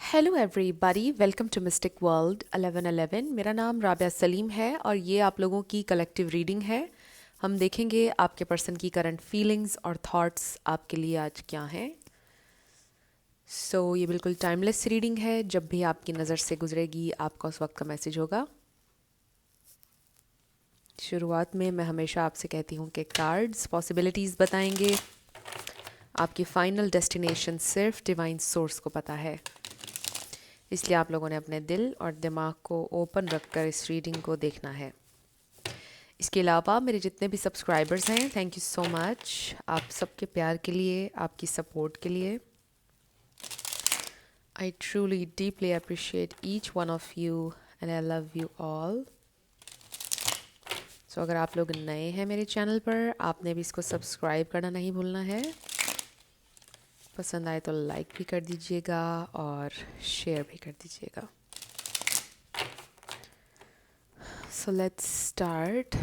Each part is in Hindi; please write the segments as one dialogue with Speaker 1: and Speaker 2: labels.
Speaker 1: Hello everybody, welcome to mystic world 1111। मेरा नाम राबिया सलीम है और ये आप लोगों की कलेक्टिव रीडिंग है। हम देखेंगे आपके पर्सन की करंट फीलिंग्स और थॉट्स आपके लिए आज क्या हैं। ये बिल्कुल टाइमलेस रीडिंग है। जब भी आपकी नज़र से गुजरेगी आपका उस वक्त का मैसेज होगा। शुरुआत में मैं हमेशा आपसे कहती हूँ कि कार्ड्स पॉसिबिलिटीज़ बताएंगे। आपकी फाइनल डेस्टिनेशन सिर्फ डिवाइन सोर्स को पता है, इसलिए आप लोगों ने अपने दिल और दिमाग को ओपन रखकर इस रीडिंग को देखना है। इसके अलावा मेरे जितने भी सब्सक्राइबर्स हैं, थैंक यू सो मच आप सबके प्यार के लिए, आपकी सपोर्ट के लिए। I truly deeply appreciate each one of you and I love you all. अगर आप लोग नए हैं मेरे चैनल पर, आपने भी इसको सब्सक्राइब करना नहीं भूलना है। पसंद आए तो लाइक भी कर दीजिएगा और शेयर भी कर दीजिएगा। सो लेट्स स्टार्ट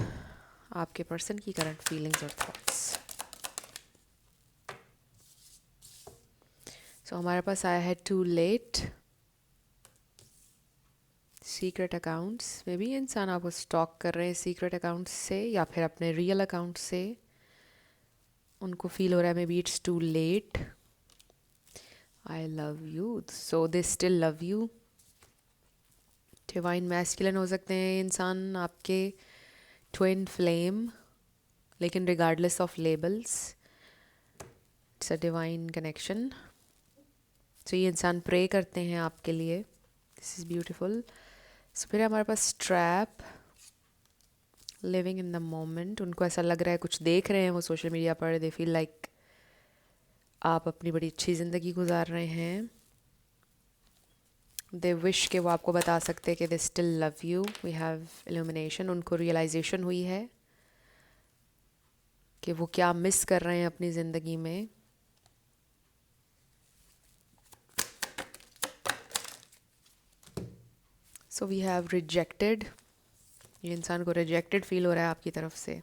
Speaker 1: आपके पर्सन की करंट फीलिंग्स और थॉट्स। हमारे पास आया है too late, secret accounts. Maybe B इंसान आपको स्टॉक कर रहे हैं सीक्रेट अकाउंट्स से या फिर अपने रियल अकाउंट से। उनको फील हो रहा है maybe it's too late. I love you, so they still love you. Divine masculine हो सकते हैं इंसान आपके, ट्विन फ्लेम, लेकिन regardless of labels it's a divine connection. ये इंसान प्रे करते हैं आपके लिए। This is beautiful. फिर हमारे पास strap, living in the moment. उनको ऐसा लग रहा है, कुछ देख रहे हैं वो सोशल मीडिया पर, दे फील लाइक आप अपनी बड़ी अच्छी ज़िंदगी गुजार रहे हैं। दे विश के वो आपको बता सकते हैं कि they still love you. We have illumination. उनको रियलाइजेशन हुई है कि वो क्या मिस कर रहे हैं अपनी ज़िंदगी में। We have rejected. ये इंसान को रिजेक्टेड फील हो रहा है आपकी तरफ से।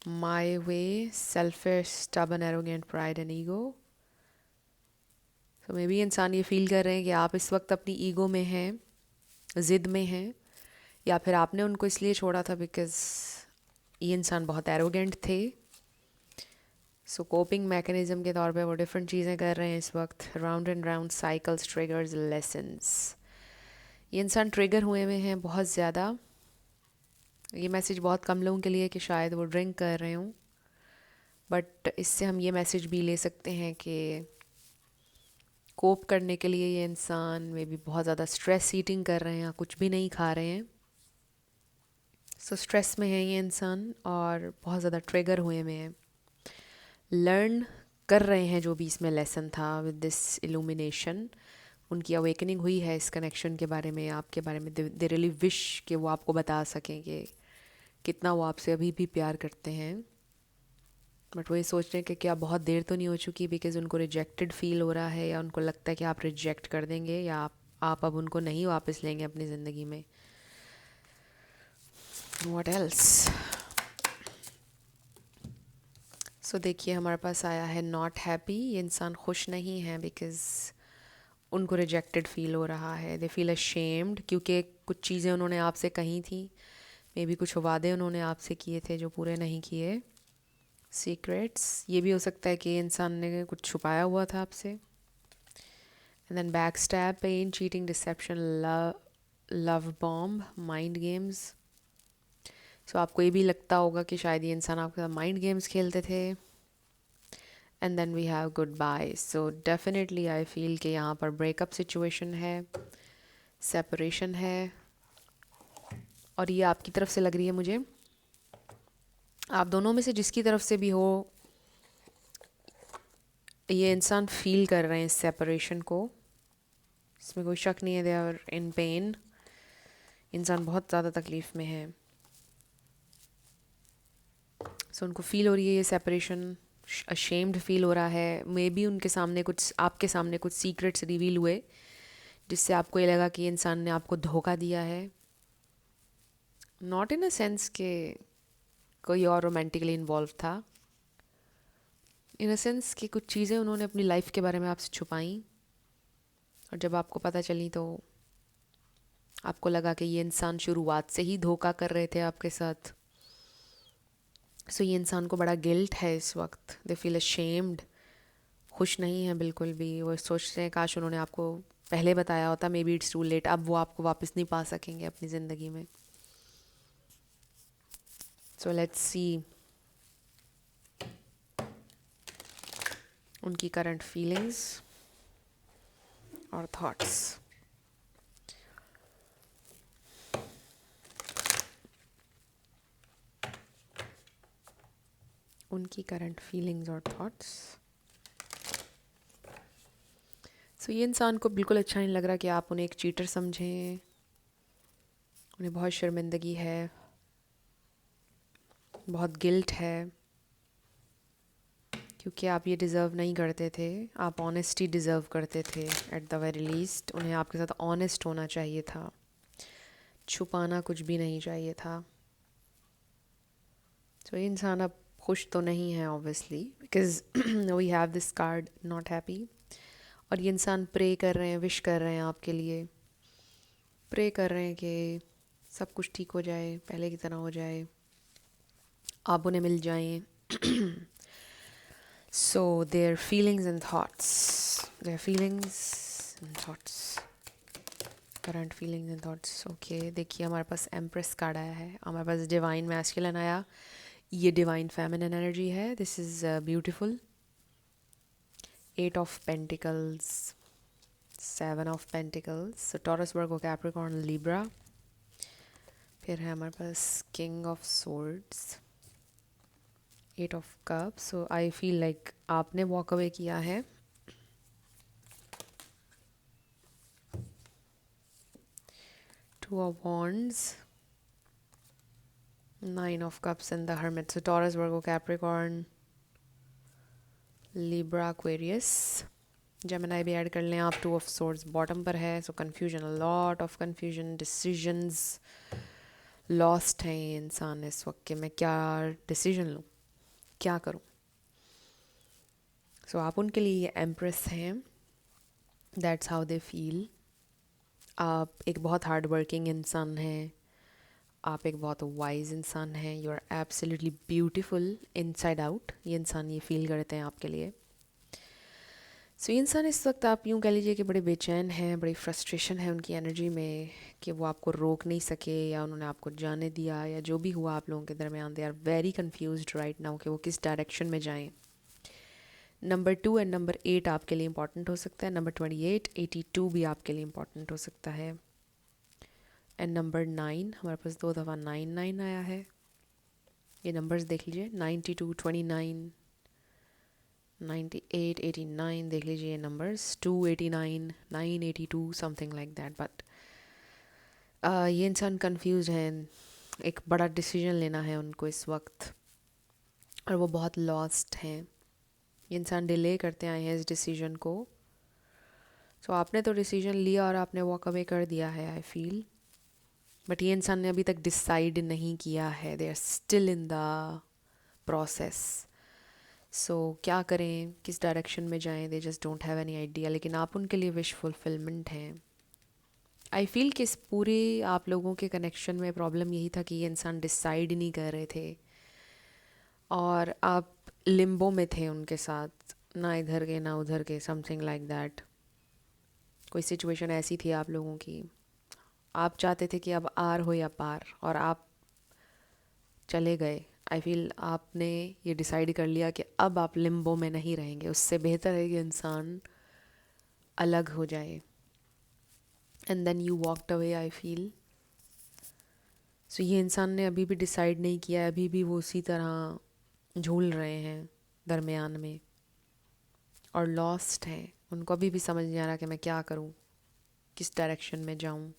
Speaker 1: My way, selfish, stubborn, arrogant, pride and ego. May be इंसान ये फील कर रहे हैं कि आप इस वक्त अपनी ईगो में हैं, ज़िद में हैं, या फिर आपने उनको इसलिए छोड़ा था बिकॉज ये इंसान बहुत एरोगेंट थे। कोपिंग मैकेनिज्म के तौर पे वो डिफरेंट चीज़ें कर रहे हैं इस वक्त। Round and round cycles, triggers, lessons. ये इंसान ट्रिगर हुए हुए हैं बहुत ज़्यादा। ये मैसेज बहुत कम लोगों के लिए कि शायद वो ड्रिंक कर रहे हों, बट इससे हम ये मैसेज भी ले सकते हैं कि कोप करने के लिए ये इंसान में भी बहुत ज़्यादा स्ट्रेस ईटिंग कर रहे हैं या कुछ भी नहीं खा रहे हैं। स्ट्रेस में है ये इंसान और बहुत ज़्यादा ट्रिगर हुए हुए हैं। लर्न कर रहे हैं जो भी इसमें लेसन था विद दिस इल्यूमिनेशन। उनकी अवेकनिंग हुई है इस कनेक्शन के बारे में, आपके बारे में। दे रियली विश कि वो आपको बता सकें कि कितना वो आपसे अभी भी प्यार करते हैं। बट वो ये सोच रहे हैं कि क्या बहुत देर तो नहीं हो चुकी, बिकॉज उनको रिजेक्टेड फील हो रहा है, या उनको लगता है कि आप रिजेक्ट कर देंगे, या आप अब उनको नहीं वापस लेंगे अपनी ज़िंदगी में। What else. देखिए हमारे पास आया है नॉट हैप्पी। ये इंसान खुश नहीं है बिकॉज उनको रिजेक्टेड फील हो रहा है। दे फील अशेम्ड क्योंकि कुछ चीज़ें उन्होंने आपसे कही थी, मे बी कुछ वादे उन्होंने आपसे किए थे जो पूरे नहीं किए। सीक्रेट्स, ये भी हो सकता है कि इंसान ने कुछ छुपाया हुआ था आपसे। And then back stab, pain, cheating, deception, love bomb, mind games. आपको ये भी लगता होगा कि शायद ये इंसान आपके साथ माइंड गेम्स खेलते थे। And then we have goodbye. Definitely I feel कि यहाँ पर ब्रेकअप सिचुएशन है, सेपरेशन है, और ये आपकी तरफ से लग रही है मुझे। आप दोनों में से जिसकी तरफ से भी हो, ये इंसान फील कर रहे हैं इस सेपरेशन को। इसमें कोई शक नहीं है, दे आर इन पेन। इंसान बहुत ज़्यादा तकलीफ़ में है। उनको फील हो रही है ये सेपरेशन, अशेम्ड फील हो रहा है। मे बी उनके सामने कुछ, आपके सामने कुछ सीक्रेट्स रिवील हुए जिससे आपको ये लगा कि इंसान ने आपको धोखा दिया है। नॉट इन अ सेंस कि कोई और रोमांटिकली इन्वॉल्व था, इन अ सेंस कि कुछ चीज़ें उन्होंने अपनी लाइफ के बारे में आपसे छुपाई और जब आपको पता चली तो आपको लगा कि ये इंसान शुरुआत से ही धोखा कर रहे थे आपके साथ। सो ये इंसान को बड़ा गिल्ट है इस वक्त, दे फील अशेम्ड, खुश नहीं है बिल्कुल भी। वो सोचते हैं काश उन्होंने आपको पहले बताया होता, maybe it's too late, अब वो आपको वापस नहीं पा सकेंगे अपनी ज़िंदगी में। सो लेट्स सी उनकी करंट फीलिंग्स और थॉट्स। उनकी करंट फीलिंग्स और थॉट्स। सो ये इंसान को बिल्कुल अच्छा नहीं लग रहा कि आप उन्हें एक चीटर समझें, उन्हें बहुत शर्मिंदगी है, बहुत गिल्ट है, क्योंकि आप ये डिज़र्व नहीं करते थे। आप ऑनेस्टी डिज़र्व करते थे एट द वेरी लीस्ट। उन्हें आपके साथ ऑनेस्ट होना चाहिए था, छुपाना कुछ भी नहीं चाहिए था। तो ये इंसान अब खुश तो नहीं है obviously, because we have this card not happy. और ये इंसान प्रे कर रहे हैं, विश कर रहे हैं आपके लिए, प्रे कर रहे हैं कि सब कुछ ठीक हो जाए, पहले की तरह हो जाए, आप उन्हें मिल जाएं। So their feelings and thoughts, their feelings and thoughts, current feelings and thoughts. Okay, देखिए हमारे पास एम्प्रेस कार्ड आया है, हमारे पास डिवाइन मैस्कुलिन आया, ये डिवाइन फेमिनिन एनर्जी है। This is beautiful. 8 of pentacles, 7 of pentacles, so Taurus, Virgo, Capricorn, Libra. फिर है हमारे पास king of swords, 8 of cups. So I feel like आपने वॉक अवे किया है। 2 of wands, 9 of cups and the hermit. So Taurus, Virgo, Capricorn, Libra, Aquarius, Gemini भी ऐड कर लें आप। 2 of swords बॉटम पर है, so confusion, lot of confusion, decisions lost हैं ये इंसान इस वक्त के। मैं क्या डिसीजन लूँ, क्या करूँ। सो आप उनके लिए ये एम्प्रेस हैं, दैट्स हाउ दे फील। आप एक बहुत हार्ड वर्किंग इंसान हैं, आप एक बहुत वाइज इंसान हैं, you are absolutely beautiful inside out. ये इंसान ये फील करते हैं आपके लिए। सो ये इंसान इस वक्त आप यूँ कह लीजिए कि बड़े बेचैन हैं, बड़ी फ्रस्ट्रेशन है उनकी एनर्जी में कि वो आपको रोक नहीं सके, या उन्होंने आपको जाने दिया, या जो भी हुआ आप लोगों के दरमियान। They are very confused right now कि वो किस डायरेक्शन में जाएं। नंबर 2 एंड नंबर 8 आपके लिए इंपॉर्टेंट हो सकता है। नंबर 28, 82 भी आपके लिए इंपॉर्टेंट हो सकता है। एंड नंबर 9, हमारे पास 2 दफ़ा 9 आया है। ये नंबर्स देख लीजिए, 92, 29, 98, 89, देख लीजिए ये numbers, 289, 982, something like that. But ये इंसान कंफ्यूज हैं, एक बड़ा डिसीजन लेना है उनको इस वक्त, और वो बहुत लॉस्ट हैं। ये इंसान डिले करते आए हैं इस डिसीजन को। सो आपने तो डिसीजन लिया और आपने वॉक अवे कर दिया है आई फील, बट ये इंसान ने अभी तक डिसाइड नहीं किया है। They are still in the process. So क्या करें, किस डायरेक्शन में जाएं, they just don't have any idea. लेकिन आप उनके लिए विश फुलफिलमेंट हैं। आई फील कि इस पूरे आप लोगों के कनेक्शन में प्रॉब्लम यही था कि ये इंसान डिसाइड नहीं कर रहे थे, और आप लिम्बो में थे उनके साथ, ना इधर के ना उधर के, समथिंग लाइक दैट। कोई सिचुएशन ऐसी थी आप लोगों की, आप चाहते थे कि अब आर हो या पार, और आप चले गए। आई फील आपने ये डिसाइड कर लिया कि अब आप लिम्बो में नहीं रहेंगे, उससे बेहतर है कि इंसान अलग हो जाए। And then you walked away I feel. So ये इंसान ने अभी भी डिसाइड नहीं किया, अभी भी वो उसी तरह झूल रहे हैं दरमियान में, और लॉस्ट हैं। उनको अभी भी समझ नहीं आ रहा कि मैं क्या करूं, किस डायरेक्शन में जाऊं।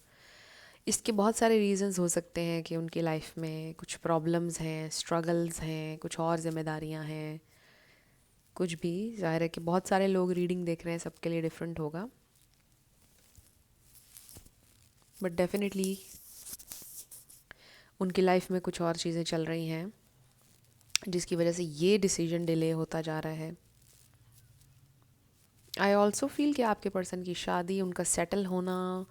Speaker 1: इसके बहुत सारे रीज़न्स हो सकते हैं कि उनकी लाइफ में कुछ प्रॉब्लम्स हैं, स्ट्रगल्स हैं, कुछ और जिम्मेदारियां हैं, कुछ भी। ज़ाहिर है कि बहुत सारे लोग रीडिंग देख रहे हैं, सबके लिए डिफरेंट होगा, बट डेफिनेटली उनकी लाइफ में कुछ और चीज़ें चल रही हैं जिसकी वजह से ये डिसीजन डिले होता जा रहा है। आई ऑल्सो फील कि आपके पर्सन की शादी, उनका सेटल होना,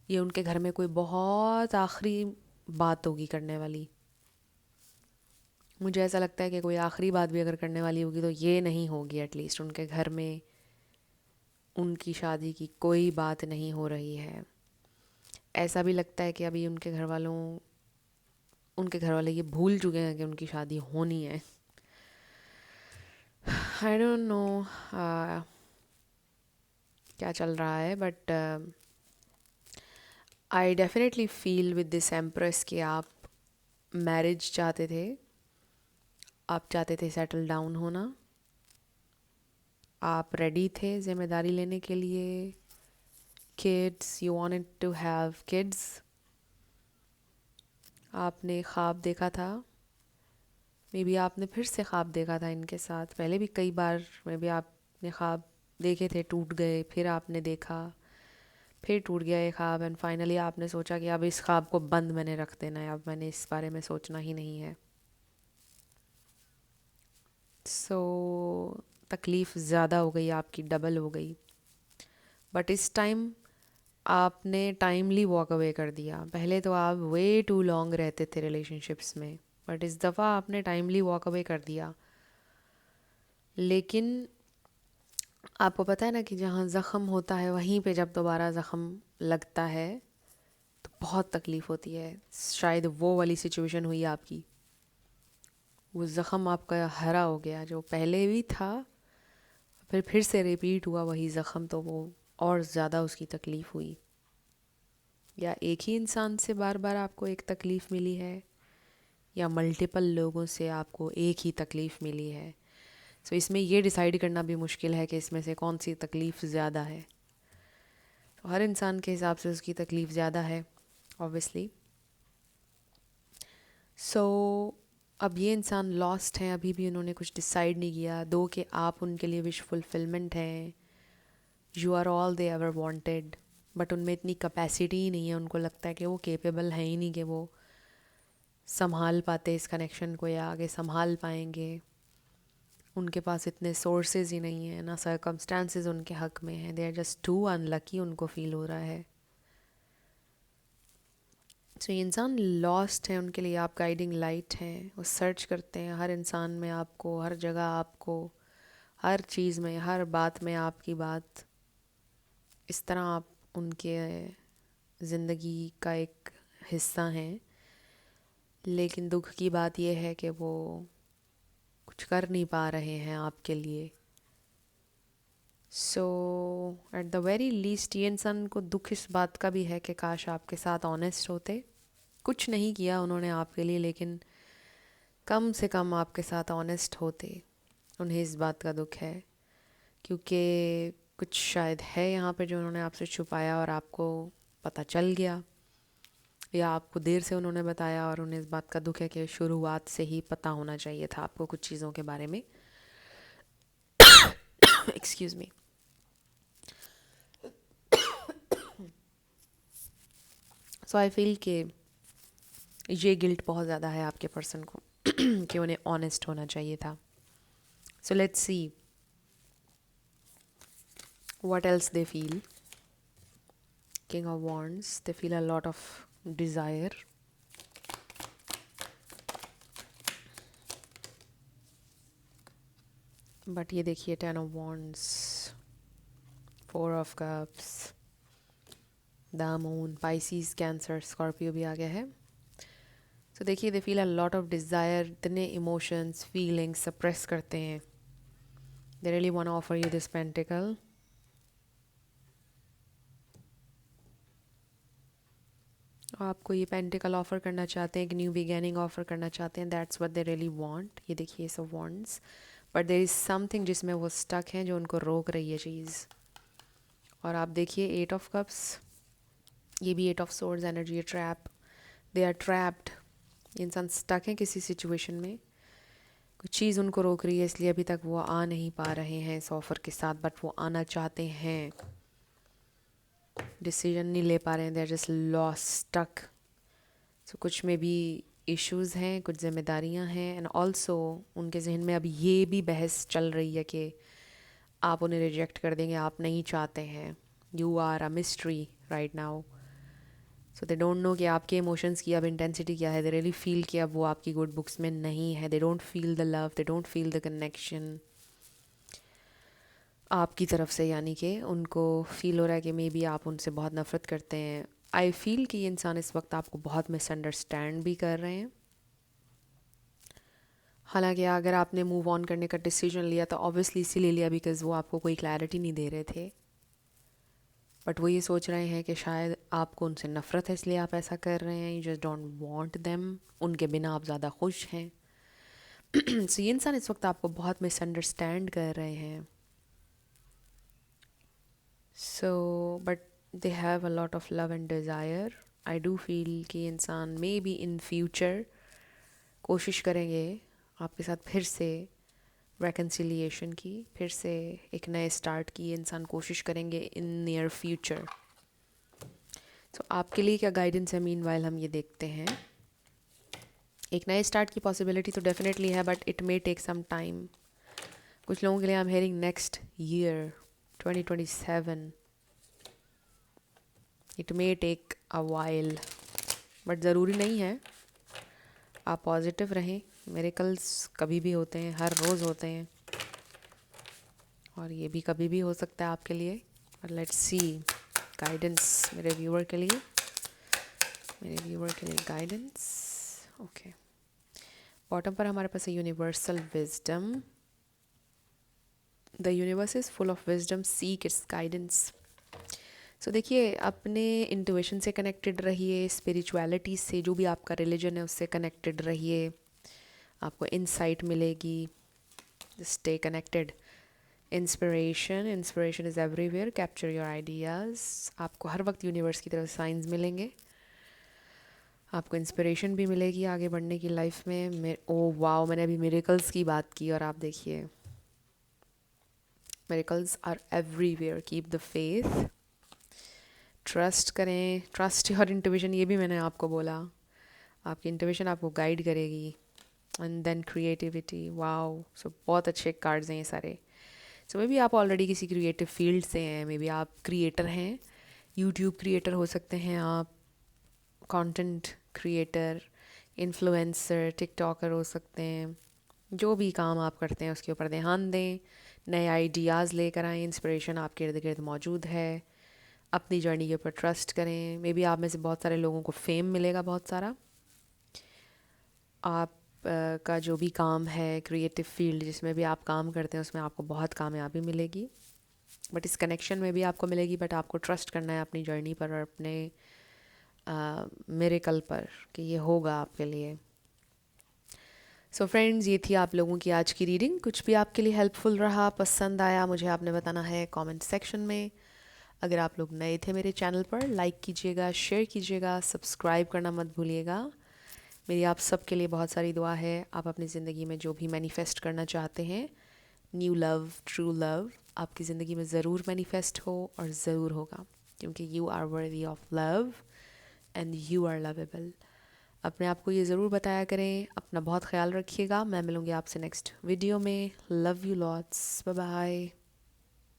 Speaker 1: ये उनके घर में कोई बहुत आखिरी बात होगी करने वाली। मुझे ऐसा लगता है कि कोई आखिरी बात भी अगर करने वाली होगी तो ये नहीं होगी, एटलीस्ट उनके घर में उनकी शादी की कोई बात नहीं हो रही है। ऐसा भी लगता है कि अभी उनके घर वाले ये भूल चुके हैं कि उनकी शादी होनी है। आई डोंट नो क्या चल रहा है, but I definitely feel with this empress कि आप मैरिज चाहते थे, आप चाहते थे सेटल डाउन होना, आप रेडी थे जिम्मेदारी लेने के लिए, kids, you wanted to have kids, आपने ख्वाब देखा था। मे बी आपने फिर से ख्वाब देखा था इनके साथ, पहले भी कई बार मे बी आपने ख्वाब देखे थे, टूट गए, फिर आपने देखा, फिर टूट गया ये ख्वाब, एंड फाइनली आपने सोचा कि अब इस ख्वाब को बंद मैंने रख देना है, अब मैंने इस बारे में सोचना ही नहीं है। सो तकलीफ़ ज़्यादा हो गई आपकी, डबल हो गई। बट इस टाइम आपने टाइमली वॉक अवे कर दिया। पहले तो आप वे टू लॉन्ग रहते थे रिलेशनशिप्स में, बट इस दफ़ा आपने टाइमली वॉक अवे कर दिया। लेकिन आपको पता है ना कि जहाँ ज़ख़म होता है वहीं पे जब दोबारा ज़ख़म लगता है तो बहुत तकलीफ़ होती है। शायद वो वाली सिचुएशन हुई आपकी, वो ज़ख़म आपका हरा हो गया जो पहले भी था, फिर से रिपीट हुआ वही ज़ख़म, तो वो और ज़्यादा उसकी तकलीफ़ हुई। या एक ही इंसान से बार बार आपको एक तकलीफ़ मिली है, या मल्टीपल लोगों से आपको एक ही तकलीफ़ मिली है। सो इसमें ये डिसाइड करना भी मुश्किल है कि इसमें से कौन सी तकलीफ़ ज़्यादा है। तो हर इंसान के हिसाब से उसकी तकलीफ़ ज़्यादा है ऑब्वियसली। सो अब ये इंसान लॉस्ट हैं, अभी भी उन्होंने कुछ डिसाइड नहीं किया। दो कि आप उनके लिए विश फुलफिलमेंट हैं, you are all they ever wanted, but उनमें इतनी कैपेसिटी ही नहीं है। उनको लगता है कि वो केपेबल है ही नहीं कि वो संभाल पाते इस कनेक्शन को या आगे संभाल पाएंगे। उनके पास इतने सोर्सेज ही नहीं है, ना सर्कमस्टांसेस उनके हक में हैं। They are just too unlucky, उनको फील हो रहा है। सो ये इंसान लॉस्ट है, उनके लिए आप गाइडिंग लाइट हैं। वो सर्च करते हैं हर इंसान में आपको, हर जगह आपको, हर चीज़ में, हर बात में आपकी बात। इस तरह आप उनके ज़िंदगी का एक हिस्सा हैं। लेकिन दुख की बात यह है कि वो कुछ कर नहीं पा रहे हैं आपके लिए। सो एट द वेरी लीस्ट ये इंसान को दुख इस बात का भी है कि काश आपके साथ ऑनेस्ट होते। कुछ नहीं किया उन्होंने आपके लिए, लेकिन कम से कम आपके साथ ऑनेस्ट होते। उन्हें इस बात का दुख है क्योंकि कुछ शायद है यहाँ पे जो उन्होंने आपसे छुपाया और आपको पता चल गया, या आपको देर से उन्होंने बताया और उन्हें इस बात का दुख है कि शुरुआत से ही पता होना चाहिए था आपको कुछ चीज़ों के बारे में। Excuse me. So I feel कि ये गिल्ट बहुत ज़्यादा है आपके पर्सन को कि उन्हें ऑनेस्ट होना चाहिए था। So let's see what else they feel. King of Wands, they feel a lot of desire. But ये देखिए, Ten of Wands, Four of Cups, The Moon, Pisces, Cancer, Scorpio भी आ गया है। So देखिए, they feel a lot of desire, इतने emotions, feelings suppress करते हैं। They really want to offer you this pentacle. आपको ये पेंटिकल ऑफर करना चाहते हैं, एक न्यू बिगेनिंग ऑफर करना चाहते हैं। That's what they really want. ये देखिए, so wants, but there is something जिसमें वो स्टक हैं, जो उनको रोक रही है चीज़। और आप देखिए, एट ऑफ कप्स, ये भी eight of swords energy, trap. They are trapped. ये इंसान स्टक है किसी सिचुएशन में, कुछ चीज़ उनको रोक रही है, इसलिए अभी तक वो आ नहीं पा रहे हैं इस ऑफ़र के साथ। बट वो आना चाहते हैं, डिसीजन नहीं ले पा रहे हैं। They are just lost, stuck. So कुछ में भी इश्यूज़ हैं, कुछ जिम्मेदारियां हैं, एंड ऑल्सो उनके जहन में अब ये भी बहस चल रही है कि आप उन्हें रिजेक्ट कर देंगे, आप नहीं चाहते हैं. You are a mystery right now. So they don't know कि आपके इमोशंस की अब इंटेंसिटी क्या है. दे रियली फील कि अब वो आपकी गुड बुक्स में नहीं है. They don't feel the love, they don't feel the connection आपकी तरफ से. यानी कि उनको फील हो रहा है कि मे बी आप उनसे बहुत नफ़रत करते हैं. आई फील कि ये इंसान इस वक्त आपको बहुत मिसअंडरस्टैंड भी कर रहे हैं. हालांकि अगर आपने मूव ऑन करने का डिसीजन लिया तो ऑब्वियसली इसीलिए लिया बिकॉज वो आपको कोई क्लैरिटी नहीं दे रहे थे. बट वो ये सोच रहे हैं कि शायद आपको उनसे नफ़रत है इसलिए आप ऐसा कर रहे हैं. You just don't want them. उनके बिना आप ज़्यादा खुश हैं. सो ये इंसान इस वक्त आपको बहुत मिसअंडरस्टैंड कर रहे हैं. So but they have a lot of love and desire. I do feel कि इंसान मे बी इन फ्यूचर कोशिश करेंगे आपके साथ फिर से रेकन्सिलिएशन की, फिर से एक नए स्टार्ट की इंसान कोशिश करेंगे इन नियर फ्यूचर. तो आपके लिए क्या गाइडेंस है मीनवाइल हम ये देखते हैं. एक नए स्टार्ट की पॉसिबिलिटी तो डेफिनेटली है but it may take some time. कुछ लोगों के लिए I am hearing next year 2027. It may take a while but ज़रूरी नहीं है. आप पॉजिटिव रहें. मिरेकल्स कभी भी होते हैं, हर रोज़ होते हैं और ये भी कभी भी हो सकता है आपके लिए. और लेट्स सी गाइडेंस मेरे व्यूअर के लिए, गाइडेंस. ओके, बॉटम पर हमारे पास है universal wisdom. The universe is full of wisdom, seek its guidance. So देखिए, अपने इंट्यूशन से कनेक्टेड रहिए, स्पिरिचुअलिटी से, जो भी आपका रिलीजन है उससे कनेक्टेड रहिए. आपको इंसाइट मिलेगी. Stay connected. Inspiration is everywhere. Capture your ideas. आपको हर वक्त यूनिवर्स की तरफ साइंस मिलेंगे. आपको इंस्पिरेशन भी मिलेगी आगे बढ़ने की लाइफ में. ओ वाओ, मैंने अभी मिरेकल्स की बात की और आप देखिए, miracles are everywhere. Keep the faith. Trust करें. ट्रस्ट योर इंट्यूशन, ये भी मैंने आपको बोला. आपकी इंट्यूशन आपको गाइड करेगी. And then creativity. Wow, so बहुत अच्छे कार्ड्स हैं ये सारे. सो मे बी आप ऑलरेडी किसी क्रिएटिव फील्ड से हैं. मे बी आप क्रिएटर हैं, यूट्यूब क्रिएटर हो सकते हैं आप, कंटेंट क्रिएटर, इन्फ्लुएंसर, टिकटॉकर हो सकते हैं. जो भी काम आप करते हैं उसके ऊपर ध्यान दें. नए आइडियाज़ लेकर आएँ. इंस्पिरेशन आपके इर्द गिर्द मौजूद है. अपनी जर्नी के ऊपर ट्रस्ट करें. मे बी आप में से बहुत सारे लोगों को फेम मिलेगा, बहुत सारा. आप का जो भी काम है, क्रिएटिव फील्ड जिसमें भी आप काम करते हैं, उसमें आपको बहुत कामयाबी मिलेगी. बट इस कनेक्शन में भी आपको मिलेगी. बट आपको ट्रस्ट करना है अपनी जर्नी पर और अपने मिरेकल पर कि ये होगा आपके लिए. सो फ्रेंड्स, ये थी आप लोगों की आज की रीडिंग. कुछ भी आपके लिए हेल्पफुल रहा, पसंद आया, मुझे आपने बताना है कमेंट सेक्शन में. अगर आप लोग नए थे मेरे चैनल पर, लाइक कीजिएगा, शेयर कीजिएगा, सब्सक्राइब करना मत भूलिएगा. मेरी आप सबके लिए बहुत सारी दुआ है. आप अपनी ज़िंदगी में जो भी मैनिफेस्ट करना चाहते हैं, न्यू लव, ट्रू लव, आपकी ज़िंदगी में ज़रूर मैनिफेस्ट हो और ज़रूर होगा. क्योंकि you are worthy of love and you are lovable. अपने आप को ये ज़रूर बताया करें. अपना बहुत ख्याल रखिएगा. मैं मिलूँगी आपसे नेक्स्ट वीडियो में. Love you lots. Bye bye.